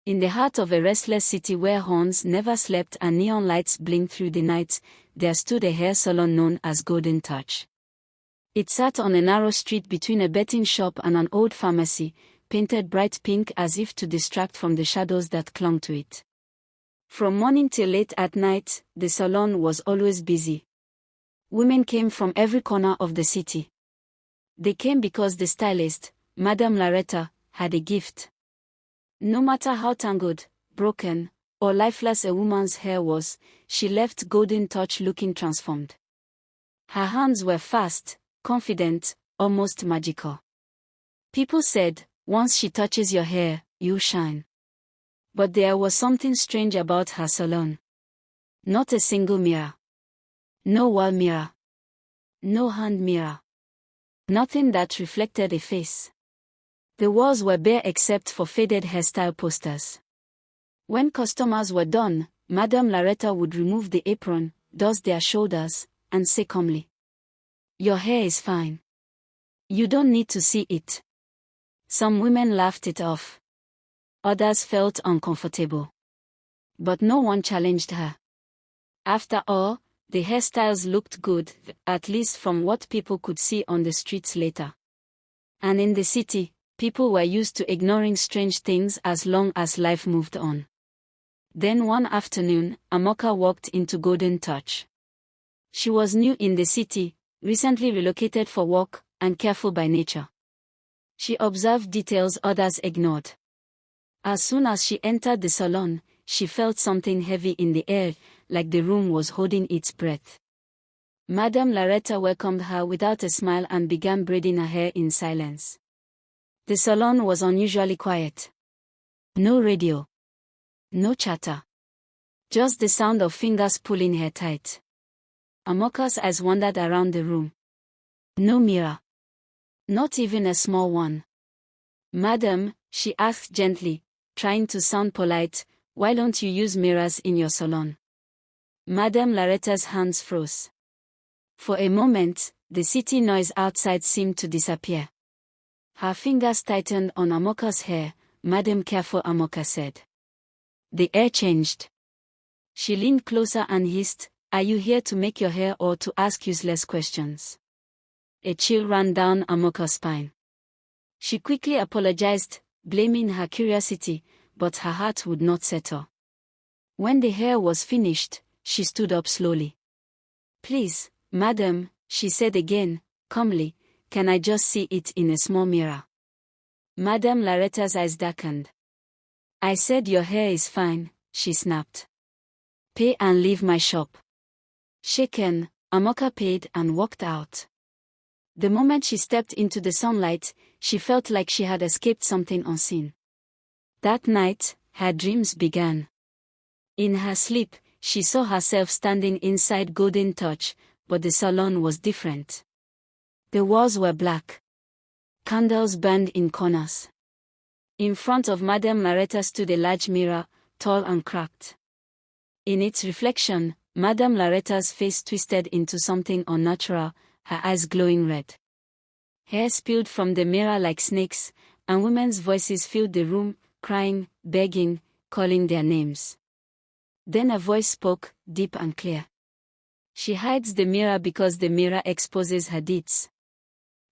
In the heart of a restless city where horns never slept and neon lights blinked through the night, there stood a hair salon known as Golden Touch. It sat on a narrow street between a betting shop and an old pharmacy, painted bright pink as if to distract from the shadows that clung to it. From morning till late at night, the salon was always busy. Women came from every corner of the city. They came because the stylist, Madame Loretta, had a gift. No matter how tangled, broken, or lifeless a woman's hair was, she left Golden Touch looking transformed. Her hands were fast, confident, almost magical. People said, once she touches your hair, you shine. But there was something strange about her salon. Not a single mirror. No wall mirror. No hand mirror. Nothing that reflected a face. The walls were bare except for faded hairstyle posters. When customers were done, Madame Loretta would remove the apron, dust their shoulders, and say calmly, "Your hair is fine. You don't need to see it." Some women laughed it off. Others felt uncomfortable. But no one challenged her. After all, the hairstyles looked good, at least from what people could see on the streets later. And in the city, people were used to ignoring strange things as long as life moved on. Then one afternoon, Amoka walked into Golden Touch. She was new in the city, recently relocated for work, and careful by nature. She observed details others ignored. As soon as she entered the salon, she felt something heavy in the air, like the room was holding its breath. Madame Loretta welcomed her without a smile and began braiding her hair in silence. The salon was unusually quiet. No radio. No chatter. Just the sound of fingers pulling hair tight. Amoka's eyes wandered around the room. No mirror. Not even a small one. "Madam," she asked gently, trying to sound polite, "why don't you use mirrors in your salon?" Madame Loretta's hands froze. For a moment, the city noise outside seemed to disappear. Her fingers tightened on Amoka's hair. "Madam, careful," Amoka said. The air changed. She leaned closer and hissed, "Are you here to make your hair or to ask useless questions?" A chill ran down Amoka's spine. She quickly apologized, blaming her curiosity, but her heart would not settle. When the hair was finished, she stood up slowly. "Please, madam," she said again, calmly, "can I just see it in a small mirror?" Madame Loretta's eyes darkened. "I said your hair is fine," she snapped. "Pay and leave my shop." Shaken, Amoka paid and walked out. The moment she stepped into the sunlight, she felt like she had escaped something unseen. That night, her dreams began. In her sleep, she saw herself standing inside Golden Touch, but the salon was different. The walls were black. Candles burned in corners. In front of Madame Loretta stood a large mirror, tall and cracked. In its reflection, Madame Loretta's face twisted into something unnatural, her eyes glowing red. Hair spilled from the mirror like snakes, and women's voices filled the room, crying, begging, calling their names. Then a voice spoke, deep and clear. "She hides the mirror because the mirror exposes her deeds."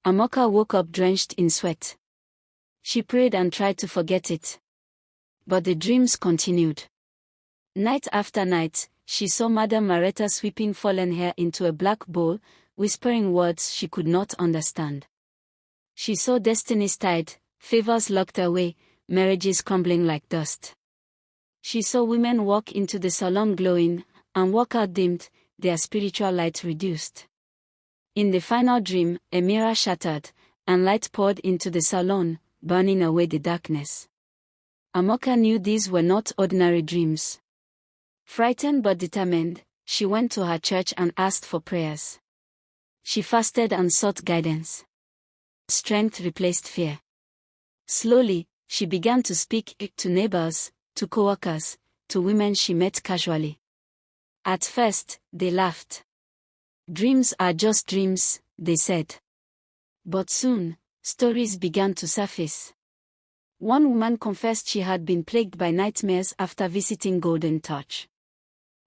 Amoka woke up drenched in sweat. She prayed and tried to forget it. But the dreams continued. Night after night, she saw Madame Loretta sweeping fallen hair into a black bowl, whispering words she could not understand. She saw destinies tied, favors locked away, marriages crumbling like dust. She saw women walk into the salon glowing, and walk out dimmed, their spiritual light reduced. In the final dream, a mirror shattered, and light poured into the salon, burning away the darkness. Amoka knew these were not ordinary dreams. Frightened but determined, she went to her church and asked for prayers. She fasted and sought guidance. Strength replaced fear. Slowly, she began to speak to neighbors, to coworkers, to women she met casually. At first, they laughed. "Dreams are just dreams," they said. But soon, stories began to surface. One woman confessed she had been plagued by nightmares after visiting Golden Touch.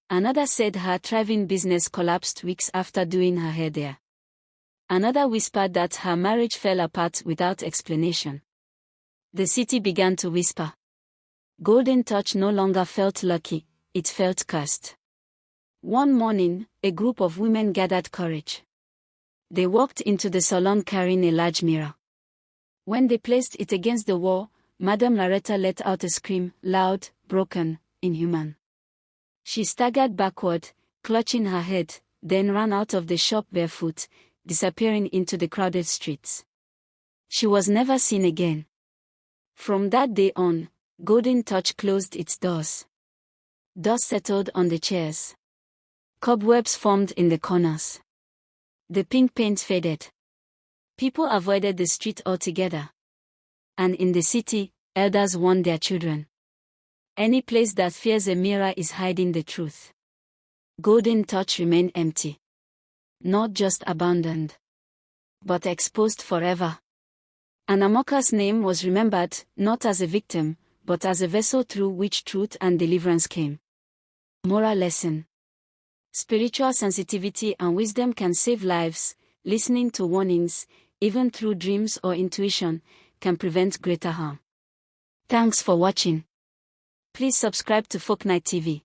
Another said her thriving business collapsed weeks after doing her hair there. Another whispered that her marriage fell apart without explanation. The city began to whisper. Golden Touch no longer felt lucky, it felt cursed. One morning, a group of women gathered courage. They walked into the salon carrying a large mirror. When they placed it against the wall, Madame Loretta let out a scream, loud, broken, inhuman. She staggered backward, clutching her head, then ran out of the shop barefoot, disappearing into the crowded streets. She was never seen again. From that day on, Golden Touch closed its doors. Dust settled on the chairs. Cobwebs formed in the corners. The pink paint faded. People avoided the street altogether. And in the city, elders warned their children. Any place that fears a mirror is hiding the truth. Golden Touch remained empty. Not just abandoned, but exposed forever. Anna Moka's name was remembered, not as a victim, but as a vessel through which truth and deliverance came. Moral lesson. Spiritual sensitivity and wisdom can save lives. Listening to warnings, even through dreams or intuition, can prevent greater harm. Thanks for watching. Please subscribe to Folk Night TV.